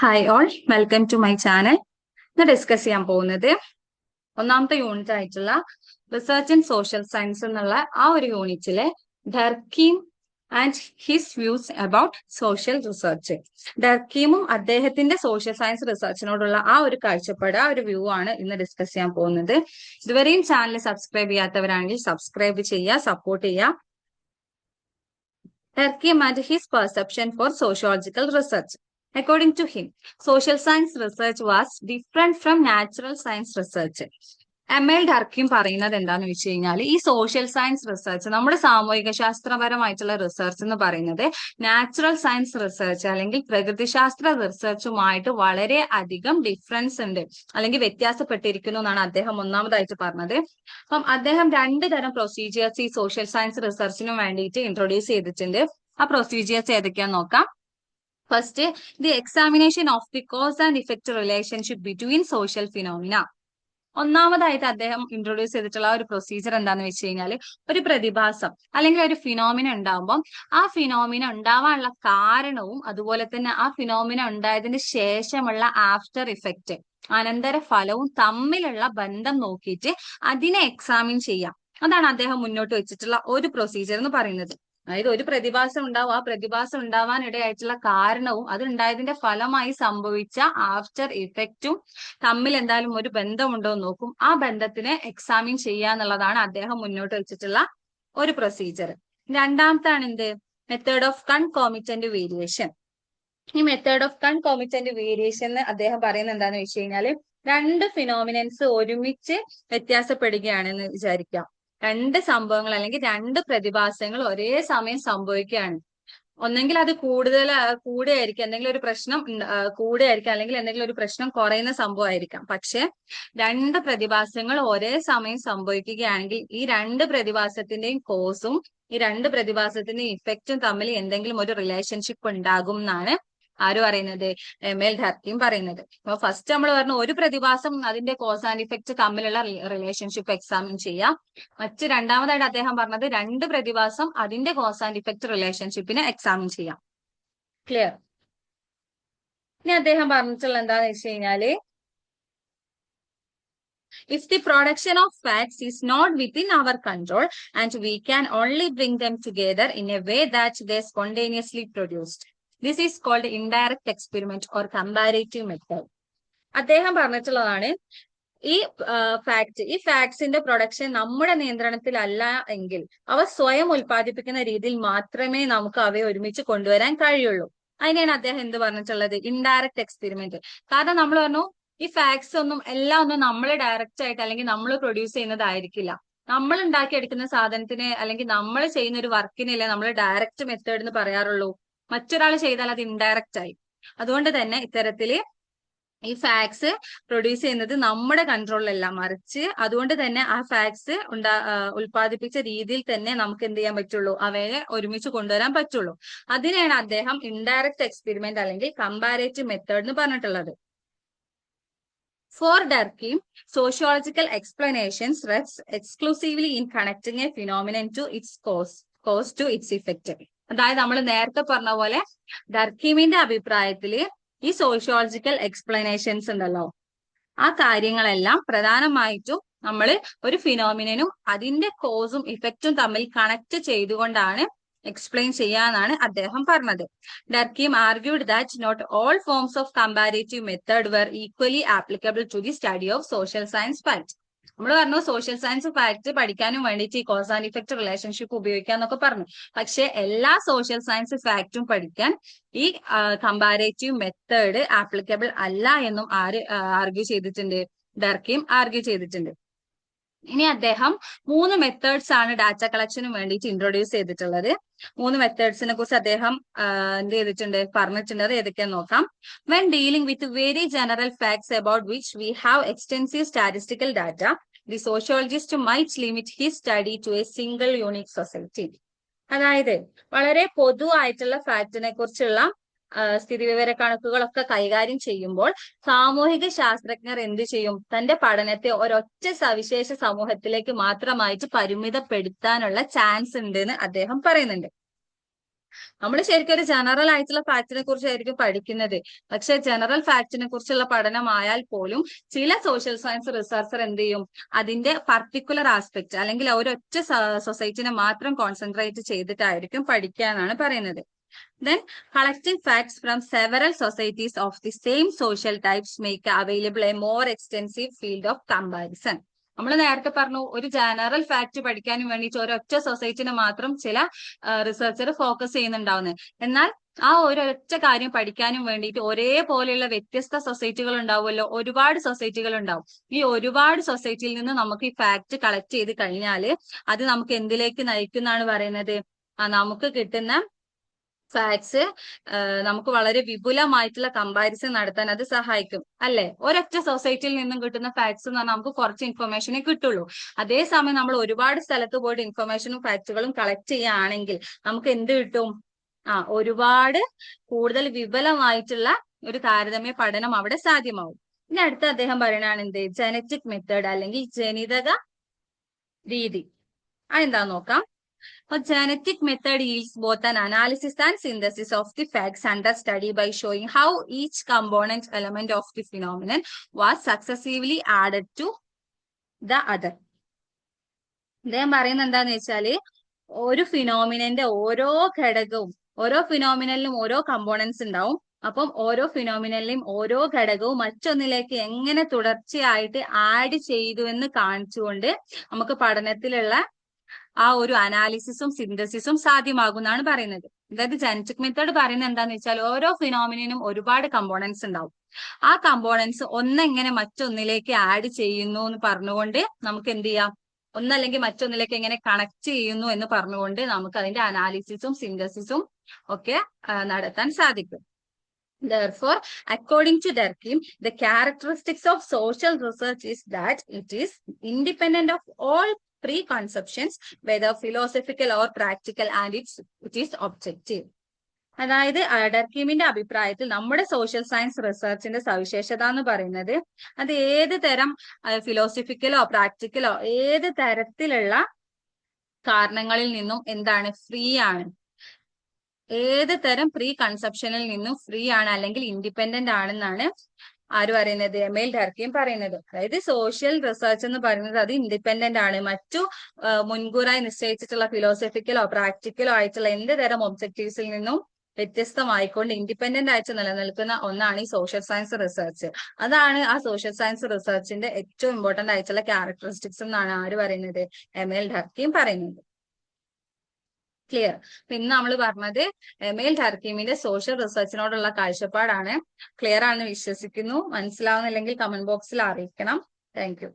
Hi all, welcome to my channel. ഇന്ന് discuss ചെയ്യാൻ പോകുന്നത് ഒന്നാമത്തെ യൂണിറ്റ് ആയിട്ടുള്ള റിസർച്ച് ഇൻ സോഷ്യൽ സയൻസ് എന്നുള്ള ആ ഒരു യൂണിറ്റിലെ Durkheim and his views about social research. ഡർക്കീമും അദ്ദേഹത്തിന്റെ സോഷ്യൽ സയൻസ് റിസർച്ചിനോടുള്ള ആ ഒരു കാഴ്ചപ്പാട്, ആ ഒരു വ്യൂ ആണ് ഇന്ന് ഡിസ്കസ് ചെയ്യാൻ പോകുന്നത്. ഇതുവരെയും ചാനൽ സബ്സ്ക്രൈബ് ചെയ്യാത്തവരാണെങ്കിൽ സബ്സ്ക്രൈബ് ചെയ്യുക, സപ്പോർട്ട് ചെയ്യുക. Durkheim and his perception for sociological research. According to him, social science research was different from natural science research. എൽ ഡർക്കീം പറയുന്നത് എന്താന്ന് വെച്ച് കഴിഞ്ഞാൽ ഈ സോഷ്യൽ സയൻസ് റിസർച്ച്, നമ്മുടെ സാമൂഹിക ശാസ്ത്രപരമായിട്ടുള്ള റിസർച്ച് എന്ന് പറയുന്നത് നാച്ചുറൽ സയൻസ് റിസർച്ച് അല്ലെങ്കിൽ പ്രകൃതിശാസ്ത്ര റിസർച്ചുമായിട്ട് വളരെ അധികം ഡിഫറൻസ് ഉണ്ട് അല്ലെങ്കിൽ വ്യത്യാസപ്പെട്ടിരിക്കുന്നു എന്നാണ് അദ്ദേഹം ഒന്നാമതായിട്ട് പറഞ്ഞത്. അപ്പം അദ്ദേഹം രണ്ട് തരം പ്രൊസീജിയേഴ്സ് ഈ സോഷ്യൽ സയൻസ് റിസർച്ചിനും വേണ്ടിയിട്ട് ഇൻട്രൊഡ്യൂസ് ചെയ്തിട്ടുണ്ട്. ആ പ്രൊസീജിയേഴ്സ് ഏതൊക്കെയാന്ന് നോക്കാം. First, the examination of the cause and effect relationship between social phenomena. ഒന്നാമതായിട്ട് അദ്ദേഹം ഇൻട്രൊഡ്യൂസ് ചെയ്തിട്ടുള്ള ഒരു പ്രൊസീജിയർ എന്താന്ന് വെച്ച് കഴിഞ്ഞാൽ, ഒരു പ്രതിഭാസം അല്ലെങ്കിൽ ഒരു ഫിനോമിന ഉണ്ടാകുമ്പോൾ ആ ഫിനോമിന ഉണ്ടാവാനുള്ള കാരണവും അതുപോലെ തന്നെ ആ ഫിനോമിന ഉണ്ടായതിന് ശേഷമുള്ള ആഫ്റ്റർ ഇഫക്റ്റ്, അനന്തര ഫലവും തമ്മിലുള്ള ബന്ധം നോക്കിയിട്ട് അതിനെ എക്സാമിൻ ചെയ്യാം. അതാണ് അദ്ദേഹം മുന്നോട്ട് വെച്ചിട്ടുള്ള ഒരു പ്രൊസീജിയർ എന്ന് പറയുന്നത്. അതായത് ഒരു പ്രതിഭാസം ഉണ്ടാവും, ആ പ്രതിഭാസം ഉണ്ടാവാൻ ഇടയായിട്ടുള്ള കാരണവും അതുണ്ടായതിന്റെ ഫലമായി സംഭവിച്ച ആഫ്റ്റർ ഇഫക്റ്റും തമ്മിൽ എന്തായാലും ഒരു ബന്ധമുണ്ടോ എന്ന് നോക്കും. ആ ബന്ധത്തിനെ എക്സാമിൻ ചെയ്യുക എന്നുള്ളതാണ് അദ്ദേഹം മുന്നോട്ട് വെച്ചിട്ടുള്ള ഒരു പ്രൊസീജിയർ. രണ്ടാമത്താണ് എന്ത്, മെത്തേഡ് ഓഫ് കൺകോമിറ്റന്റ് വേരിയേഷൻ. ഈ മെത്തേഡ് ഓഫ് കൺകോമിറ്റന്റ് വേരിയേഷൻ അദ്ദേഹം പറയുന്നത് എന്താന്ന് വെച്ച് കഴിഞ്ഞാല്, രണ്ട് ഫിനോമിനൻസ് ഒരുമിച്ച് വ്യത്യാസപ്പെടുകയാണെന്ന് വിചാരിക്കാം. രണ്ട് സംഭവങ്ങൾ അല്ലെങ്കിൽ രണ്ട് പ്രതിഭാസങ്ങൾ ഒരേ സമയം സംഭവിക്കുകയാണ്. ഒന്നെങ്കിൽ അത് കൂടുകയായിരിക്കും, എന്തെങ്കിലും ഒരു പ്രശ്നം കൂടുകയായിരിക്കാം, അല്ലെങ്കിൽ എന്തെങ്കിലും ഒരു പ്രശ്നം കുറയുന്ന സംഭവമായിരിക്കാം. പക്ഷെ രണ്ട് പ്രതിഭാസങ്ങൾ ഒരേ സമയം സംഭവിക്കുകയാണെങ്കിൽ ഈ രണ്ട് പ്രതിഭാസത്തിന്റെയും കോസും ഈ രണ്ട് പ്രതിഭാസത്തിന്റെയും ഇഫക്റ്റും തമ്മിൽ എന്തെങ്കിലും ഒരു റിലേഷൻഷിപ്പ് ഉണ്ടാകും എന്നാണ് ആര് പറയുന്നത്, എൽ ഡർക്കീം പറയുന്നത്. അപ്പൊ ഫസ്റ്റ് നമ്മൾ പറഞ്ഞു ഒരു പ്രതിഭാസം അതിന്റെ കോസ് ആൻഡ് ഇഫക്റ്റ് തമ്മിലുള്ള റിലേഷൻഷിപ്പ് എക്സാമിൻ ചെയ്യാം. രണ്ടാമതായിട്ട് അദ്ദേഹം പറഞ്ഞത് രണ്ട് പ്രതിഭാസം അതിന്റെ കോസ് ആൻഡ് ഇഫക്റ്റ് റിലേഷൻഷിപ്പിനെ എക്സാമിൻ ചെയ്യാം. ക്ലിയർ? ഇനി അദ്ദേഹം പറഞ്ഞിട്ടുള്ള എന്താന്ന് വെച്ച് കഴിഞ്ഞാല്, if the production of facts is not within our control and we can only bring them together in a way that they spontaneously produced, this is called indirect experiment or comparative method. അദ്ദേഹം പറഞ്ഞിട്ടുള്ളതാണ്, ഈ ഫാക്ട്സിന്റെ production നമ്മുടെ നിയന്ത്രണത്തിലല്ല എങ്കിൽ അവ സ്വയം ഉൽപ്പാദിപ്പിക്കുന്ന രീതിയിൽ മാത്രമേ നമുക്ക് അവയെ ഒരുമിച്ച് കൊണ്ടുവരാൻ കഴിയുള്ളൂ. അതിനെയാണ് അദ്ദേഹം എന്ത് പറഞ്ഞിട്ടുള്ളത്, ഇൻഡയറക്റ്റ് എക്സ്പെരിമെന്റ്. കാരണം നമ്മൾ പറഞ്ഞു ഈ ഫാക്ട്സ് എല്ലാം ഒന്നും നമ്മൾ ഡയറക്റ്റ് ആയിട്ട് അല്ലെങ്കിൽ നമ്മൾ പ്രൊഡ്യൂസ് ചെയ്യുന്നതായിരിക്കില്ല. നമ്മൾ ഉണ്ടാക്കിയെടുക്കുന്ന സാധനത്തിന് അല്ലെങ്കിൽ നമ്മൾ ചെയ്യുന്ന ഒരു വർക്കിനല്ലേ നമ്മൾ ഡയറക്റ്റ് മെത്തേഡ് എന്ന് പറയാറുള്ളൂ. മറ്റൊരാൾ ചെയ്താൽ അത് ഇൻഡയറക്റ്റ് ആയി. അതുകൊണ്ട് തന്നെ ഇത്തരത്തില് ഈ ഫാക്ട്സ് പ്രൊഡ്യൂസ് ചെയ്യുന്നത് നമ്മുടെ കൺട്രോളിലല്ല, മറിച്ച് അതുകൊണ്ട് തന്നെ ആ ഫാക്ട്സ് ഉൽപ്പാദിപ്പിച്ച രീതിയിൽ തന്നെ നമുക്ക് എന്ത് ചെയ്യാൻ പറ്റുള്ളൂ, അവയെ ഒരുമിച്ച് കൊണ്ടുവരാൻ പറ്റുള്ളൂ. അതിനെയാണ് അദ്ദേഹം ഇൻഡയറക്റ്റ് എക്സ്പെരിമെന്റ് അല്ലെങ്കിൽ കമ്പാരേറ്റീവ് മെത്തേഡ് എന്ന് പറഞ്ഞിട്ടുള്ളത്. For Durkheim, sociological explanations rests exclusively in connecting a phenomenon to its cause to its effect. അതായത് നമ്മൾ നേരത്തെ പറഞ്ഞ പോലെ ഡർക്കീമിന്റെ അഭിപ്രായത്തില് ഈ സോഷ്യോളജിക്കൽ എക്സ്പ്ലനേഷൻസ് ഉണ്ടല്ലോ, ആ കാര്യങ്ങളെല്ലാം പ്രധാനമായിട്ടും നമ്മൾ ഒരു ഫിനോമിനനും അതിന്റെ കോസും ഇഫക്റ്റും തമ്മിൽ കണക്ട് ചെയ്തുകൊണ്ടാണ് എക്സ്പ്ലെയിൻ ചെയ്യാന്നാണ് അദ്ദേഹം പറഞ്ഞത്. Durkheim argued that not all forms of comparative method were equally applicable to the study of social science fact. നമ്മൾ പറഞ്ഞു സോഷ്യൽ സയൻസ് ഫാക്ട് പഠിക്കാനും വേണ്ടിയിട്ട് ഈ കോസ് ആൻഡ് ഇഫക്റ്റ് റിലേഷൻഷിപ്പ് ഉപയോഗിക്കാന്നൊക്കെ പറഞ്ഞു. പക്ഷെ എല്ലാ സോഷ്യൽ സയൻസ് ഫാക്റ്റും പഠിക്കാൻ ഈ കമ്പാരേറ്റീവ് മെത്തേഡ് ആപ്ലിക്കബിൾ അല്ല എന്നും ആർഗ്യൂ ചെയ്തിട്ടുണ്ട്, ഡർക്കീം ആർഗ്യൂ ചെയ്തിട്ടുണ്ട്. ഇനി അദ്ദേഹം 3 മെത്തേഡ്സ് ആണ് ഡാറ്റ കളക്ഷന് വേണ്ടിയിട്ട് ഇൻട്രൊഡ്യൂസ് ചെയ്തിട്ടുള്ളത്. 3 മെത്തേഡ്സിനെ കുറിച്ച് അദ്ദേഹം എന്ത് ചെയ്തിട്ടുണ്ട്, പറഞ്ഞിട്ടുണ്ട്. അത് ഏതൊക്കെയാന്ന് നോക്കാം. When dealing with very general facts about which we have extensive statistical data, the sociologist might limit his study to a single unique society. അതായത് വളരെ പൊതുവായിട്ടുള്ള ഫാക്റ്റിനെ കുറിച്ചുള്ള സ്ഥിതിവിവര കണക്കുകളൊക്കെ കൈകാര്യം ചെയ്യുമ്പോൾ സാമൂഹിക ശാസ്ത്രജ്ഞർ എന്ത് ചെയ്യും, തന്റെ പഠനത്തെ ഒരൊറ്റ സവിശേഷ സമൂഹത്തിലേക്ക് മാത്രമായിട്ട് പരിമിതപ്പെടുത്താനുള്ള ചാൻസ് ഉണ്ട് എന്ന് അദ്ദേഹം പറയുന്നുണ്ട്. നമ്മൾ ശരിക്കും ഒരു ജനറൽ ആയിട്ടുള്ള ഫാക്റ്റിനെ കുറിച്ചായിരിക്കും പഠിക്കുന്നത്. പക്ഷെ ജനറൽ ഫാക്റ്റിനെ കുറിച്ചുള്ള പഠനമായാൽ പോലും ചില സോഷ്യൽ സയൻസ് റിസർച്ചർ എന്ത് ചെയ്യും, അതിന്റെ പർട്ടിക്കുലർ ആസ്പെക്ട് അല്ലെങ്കിൽ ഒരൊറ്റ സൊസൈറ്റിനെ മാത്രം കോൺസെൻട്രേറ്റ് ചെയ്തിട്ടായിരിക്കും പഠിക്കാനാണ് പറയുന്നത്. Then collecting facts from several societies of the same social types make available a more extensive field of comparison. നമ്മൾ നേരത്തെ പറഞ്ഞു ഒരു ജനറൽ ഫാക്ട് പഠിക്കാനും വേണ്ടിയിട്ട് ഒരൊറ്റ സൊസൈറ്റിനെ മാത്രം ചില റിസർച്ചർ ഫോക്കസ് ചെയ്യുന്നുണ്ടാവുന്നത്. എന്നാൽ ആ ഒരൊറ്റ കാര്യം പഠിക്കാനും വേണ്ടിയിട്ട് ഒരേപോലെയുള്ള വ്യത്യസ്ത സൊസൈറ്റികൾ ഉണ്ടാവുമല്ലോ, ഒരുപാട് സൊസൈറ്റികൾ ഉണ്ടാവും. ഈ ഒരുപാട് സൊസൈറ്റിയിൽ നിന്ന് നമുക്ക് ഈ ഫാക്ട് കളക്ട് ചെയ്ത് കഴിഞ്ഞാൽ അത് നമുക്ക് എന്തിലേക്ക് നയിക്കുന്നതാണ് പറയുന്നത്, നമുക്ക് കിട്ടുന്ന ഫാക്ട്സ് നമുക്ക് വളരെ വിപുലമായിട്ടുള്ള കമ്പാരിസൺ നടത്താൻ അത് സഹായിക്കും അല്ലെ. ഒരൊറ്റ സൊസൈറ്റിയിൽ നിന്നും കിട്ടുന്ന ഫാക്ട്സ് എന്ന് പറഞ്ഞാൽ നമുക്ക് കുറച്ച് ഇൻഫർമേഷനേ കിട്ടുള്ളൂ. അതേസമയം നമ്മൾ ഒരുപാട് സ്ഥലത്ത് പോയിട്ട് ഇൻഫർമേഷനും ഫാക്ടുകളും കളക്ട് ചെയ്യുകയാണെങ്കിൽ നമുക്ക് എന്ത് കിട്ടും, ഒരുപാട് കൂടുതൽ വിപുലമായിട്ടുള്ള ഒരു താരതമ്യ പഠനം അവിടെ സാധ്യമാവും. ഇനി അടുത്ത അദ്ദേഹം പറയുന്നതാണ് എന്ത്, ജനറ്റിക് മെത്തേഡ് അല്ലെങ്കിൽ ജനിതക രീതി. അതെന്താ നോക്കാം. A genetic method yields both an analysis and synthesis of the facts under study by showing how each component element of the phenomenon was successively added to the other. അദ്ദേഹം പറയുന്നത് എന്താന്ന് വെച്ചാല് ഒരു ഫിനോമിനന്റെ ഓരോ ഘടകവും, ഓരോ ഫിനോമിനലിനും ഓരോ കമ്പോണൻസ് ഉണ്ടാവും. അപ്പം ഓരോ ഫിനോമിനലിലും ഓരോ ഘടകവും മറ്റൊന്നിലേക്ക് എങ്ങനെ തുടർച്ചയായിട്ട് ആഡ് ചെയ്തു എന്ന് കാണിച്ചുകൊണ്ട് നമുക്ക് പഠനത്തിലുള്ള ആ ഒരു അനാലിസിസും സിന്തസിസും സാധ്യമാകുന്നാണ് പറയുന്നത്. അതായത് ജനറ്റിക് മെത്തേഡ് പറയുന്നത് എന്താന്ന് വെച്ചാൽ ഓരോ ഫിനോമിനും ഒരുപാട് കമ്പോണൻസ് ഉണ്ടാവും. ആ കമ്പോണൻസ് ഒന്നെങ്ങനെ മറ്റൊന്നിലേക്ക് ആഡ് ചെയ്യുന്നു എന്ന് പറഞ്ഞുകൊണ്ട് നമുക്ക് എന്ത് ചെയ്യാം, ഒന്നല്ലെങ്കിൽ മറ്റൊന്നിലേക്ക് എങ്ങനെ കണക്ട് ചെയ്യുന്നു എന്ന് പറഞ്ഞുകൊണ്ട് നമുക്ക് അതിന്റെ അനാലിസിസും സിന്തസിസും ഒക്കെ നടത്താൻ സാധിക്കും. Therefore, according to Durkheim, the characteristics of social research is that it is independent of all preconceptions, whether philosophical or practical, and it is objective. അതായത് ഡർക്കീമിന്റെ അഭിപ്രായത്തിൽ നമ്മുടെ സോഷ്യൽ സയൻസ് റിസർച്ചിന്റെ സവിശേഷത എന്ന് പറയുന്നത് അത് ഏത് തരം ഫിലോസഫിക്കലോ പ്രാക്ടിക്കലോ ഏത് തരത്തിലുള്ള കാരണങ്ങളിൽ നിന്നും എന്താണ്, ഫ്രീ ആണ്. ഏത് തരം പ്രീ കൺസെപ്ഷനിൽ നിന്നും ഫ്രീ ആണ് അല്ലെങ്കിൽ ഇൻഡിപെൻഡന്റ് ആണെന്നാണ് ആര് പറയുന്നത്, എമീൽ ഡർക്കീം പറയുന്നത്. അതായത് സോഷ്യൽ റിസർച്ച് എന്ന് പറയുന്നത് അത് ഇൻഡിപെൻഡന്റ് ആണ്. മറ്റു മുൻകൂറായി നിശ്ചയിച്ചിട്ടുള്ള ഫിലോസഫിക്കലോ പ്രാക്ടിക്കലോ ആയിട്ടുള്ള എന്ത് തരം ഒബ്ജക്റ്റീവ്സിൽ നിന്നും വ്യത്യസ്തമായിക്കൊണ്ട് ഇൻഡിപെൻഡന്റ് ആയിട്ട് നിലനിൽക്കുന്ന ഒന്നാണ് ഈ സോഷ്യൽ സയൻസ് റിസർച്ച്. അതാണ് ആ സോഷ്യൽ സയൻസ് റിസർച്ചിന്റെ ഏറ്റവും ഇമ്പോർട്ടന്റ് ആയിട്ടുള്ള ക്യാരക്ടറിസ്റ്റിക്സ് എന്നാണ് ആര് പറയുന്നത്, എമീൽ ഡർക്കീം പറയുന്നത്. ക്ലിയർ. ഇന്ന് നമ്മൾ പറഞ്ഞത് എമീൽ ഡർക്കീമിന്റെ സോഷ്യൽ റിസർച്ചിനോടുള്ള കാഴ്ചപ്പാടാണ്. ക്ലിയർ ആണെന്ന് വിശ്വസിക്കുന്നു. മനസ്സിലാവുന്നില്ലെങ്കിൽ കമന്റ് ബോക്സിൽ അറിയിക്കണം. Thank you.